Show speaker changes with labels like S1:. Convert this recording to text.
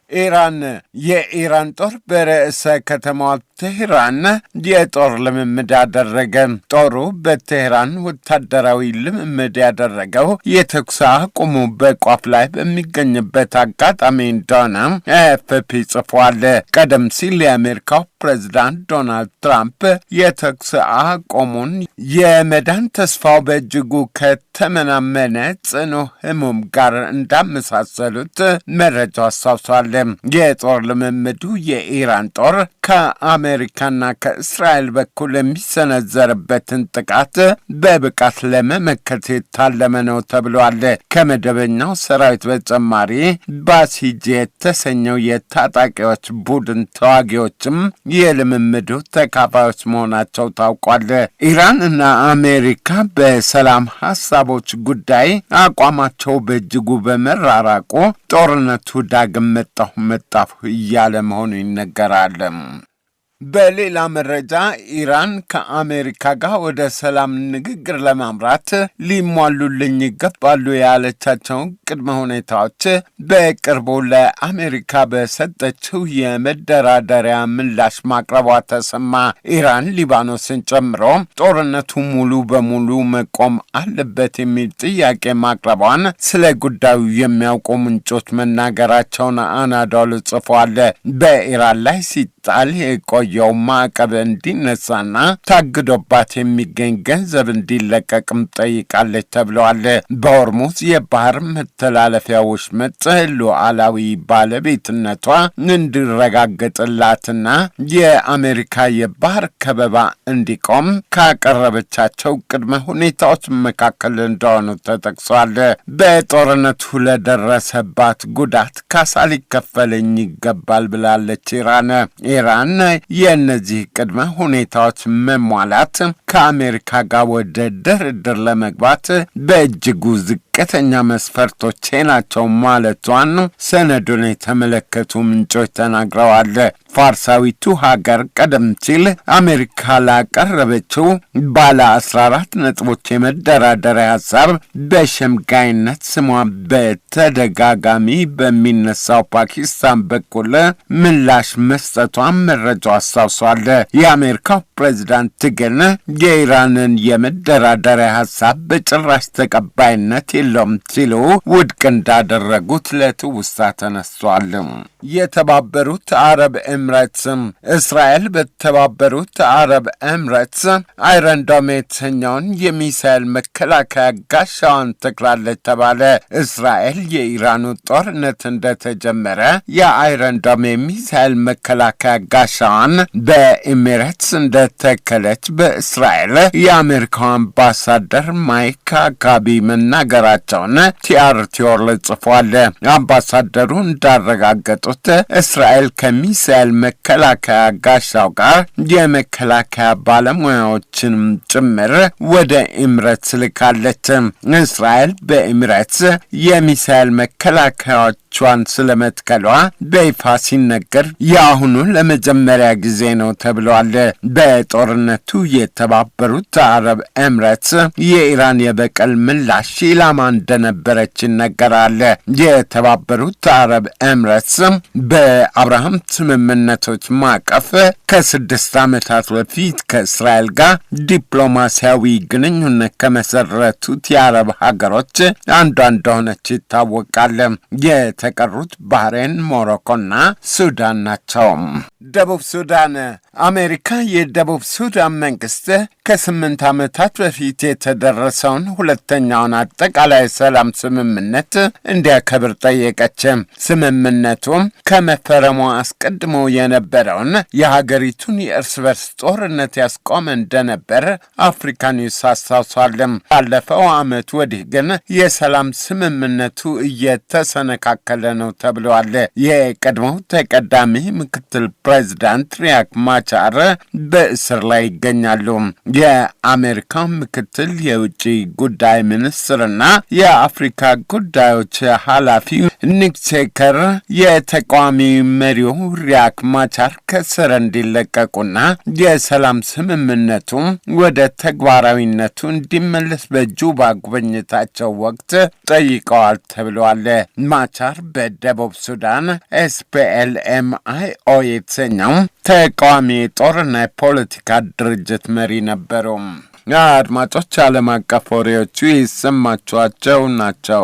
S1: ኢራን የኢራን ጦር በርዕሰ ከተማዋ ቴህራን የጦር ልምምድ አደረገ። ጦሩ በቴህራን ወታደራዊ ልምምድ ያደረገው የተኩስ አቁሙ በቋፍ ላይ በሚገኝበት አጋጣሚ እንደሆነ ኤፍፒ ጽፏል። ቀደም ሲል የአሜሪካው ፕሬዝዳንት ዶናልድ ትራምፕ የተኩስ አቁሙን የመዳን ተስፋው በእጅጉ ከተመናመነ ጽኑ ህሙም ጋር እንዳመሳሰሉት መረጃው አስታውሷል። የጦር ልምምዱ የኢራን ጦር ከአሜሪካና ከእስራኤል በኩል የሚሰነዘርበትን ጥቃት በብቃት ለመመከት የታለመ ነው ተብሏል። ከመደበኛው ሰራዊት በተጨማሪ ባሲጅ የተሰኘው የታጣቂዎች ቡድን ተዋጊዎችም የልምምዱ ተካፋዮች መሆናቸው ታውቋል። ኢራን እና አሜሪካ በሰላም ሀሳቦች ጉዳይ አቋማቸው በእጅጉ በመራራቁ ጦርነቱ ዳግም መጣሁ እያለ መሆኑ ይነገራል። በሌላ መረጃ ኢራን ከአሜሪካ ጋር ወደ ሰላም ንግግር ለማምራት ሊሟሉልኝ ይገባሉ ያለቻቸው ቅድመ ሁኔታዎች በቅርቡ ለአሜሪካ በሰጠችው የመደራደሪያ ምላሽ ማቅረቧ ተሰማ። ኢራን ሊባኖስን ጨምሮ ጦርነቱ ሙሉ በሙሉ መቆም አለበት የሚል ጥያቄ ማቅረቧን ስለ ጉዳዩ የሚያውቁ ምንጮች መናገራቸውን አናዶሉ ጽፏል። በኢራን ላይ ሲጣል የቆየው ማዕቀብ እንዲነሳና ታግዶባት የሚገኝ ገንዘብ እንዲለቀቅም ጠይቃለች ተብለዋል። በሆርሙዝ የባህር መተላለፊያ ወሽመጥ ሉዓላዊ ባለቤትነቷ እንዲረጋገጥላትና የአሜሪካ የባህር ከበባ እንዲቆም ካቀረበቻቸው ቅድመ ሁኔታዎች መካከል እንደሆኑ ተጠቅሷል። በጦርነቱ ለደረሰባት ጉዳት ካሳ ሊከፈለኝ ይገባል ብላለች ኢራን የእነዚህ ቅድመ ሁኔታዎች መሟላት ከአሜሪካ ጋር ወደ ድርድር ለመግባት በእጅጉ ዝቅተኛ መስፈርቶቼ ናቸው ማለቷን ሰነዱን የተመለከቱ ምንጮች ተናግረዋል። ፋርሳዊቱ ሀገር ቀደም ሲል አሜሪካ ላቀረበችው ባለ 14 ነጥቦች የመደራደሪያ ሀሳብ በሸምጋይነት ስሟ በተደጋጋሚ በሚነሳው ፓኪስታን በኩል ምላሽ መስጠቷን መረጃው አስታውሷል። የአሜሪካው ፕሬዝዳንት ግን የኢራንን የመደራደሪያ ሀሳብ በጭራሽ ተቀባይነት የለውም ሲሉ ውድቅ እንዳደረጉት ለትውስታ ተነስቷል። የተባበሩት አረብ ኤምሬትስ እስራኤል በተባበሩት አረብ ኤምሬትስ አይረን ዶም የተሰኘውን የሚሳኤል መከላከያ ጋሻዋን ተክላለች ተባለ። እስራኤል የኢራኑ ጦርነት እንደተጀመረ የአይረን ዶም የሚሳኤል መከላከያ ጋሻዋን በኤሚሬትስ እንደተከለች በእስራኤል የአሜሪካው አምባሳደር ማይክ አካቢ መናገራቸውን ቲአርቲ ወርልድ ጽፏል። አምባሳደሩ እንዳረጋገጡት እስራኤል ከሚሳኤል መከላከያ ጋሻው ጋር የመከላከያ ባለሙያዎችን ጭምር ወደ ኤሚሬትስ ልካለች። እስራኤል በኤሚሬትስ የሚሳኤል መከላከያዎቿን ስለመትከሏ በይፋ ሲነገር የአሁኑ ለመጀመሪያ ጊዜ ነው ተብሏል። በጦርነቱ የተባበሩት አረብ ኤሚሬትስ የኢራን የበቀል ምላሽ ኢላማ እንደነበረች ይነገራል። የተባበሩት አረብ ኤሚሬትስ በአብርሃም ስምምነቶች ማዕቀፍ ከ6 ዓመታት በፊት ከእስራኤል ጋር ዲፕሎማሲያዊ ግንኙነት ከመሰረቱት የአረብ ሀገሮች አንዷ እንደሆነች ይታወቃል። የተቀሩት ባህሬን፣ ሞሮኮና ሱዳን ናቸው። ደቡብ ሱዳን አሜሪካ የደቡብ ሱዳን መንግስት ከ8 ዓመታት በፊት የተደረሰውን ሁለተኛውን አጠቃላይ ሰላም ስምምነት እንዲያከብር ጠየቀች። ስምምነቱም ከመፈረሙ አስቀድሞ የነበረውን የሀገሪቱን የእርስ በርስ ጦርነት ያስቆመ እንደነበር አፍሪካ ኒውስ አስታውሷል። ባለፈው ዓመት ወዲህ ግን የሰላም ስምምነቱ እየተሰነካከለ ነው ተብለዋል። የቀድሞው ተቀዳሚ ምክትል ፕሬዚዳንት ሪያክ ማቻር በእስር ላይ ይገኛሉ። የአሜሪካ ምክትል የውጭ ጉዳይ ሚኒስትርና የአፍሪካ ጉዳዮች ኃላፊው ኒክ ቼከር የተቃዋሚ መሪው ሪያክ ማቻር ከስር እንዲለቀቁና የሰላም ስምምነቱ ወደ ተግባራዊነቱ እንዲመለስ በጁባ ጉብኝታቸው ወቅት ጠይቀዋል ተብለዋል። ማቻር በደቡብ ሱዳን SPLM-IO የተሰኘው ተቃዋሚ ጦርና የፖለቲካ ድርጅት መሪ ነበሩ። አድማጮች፣ ዓለም አቀፍ ወሬዎቹ ይሰማችኋቸው ናቸው።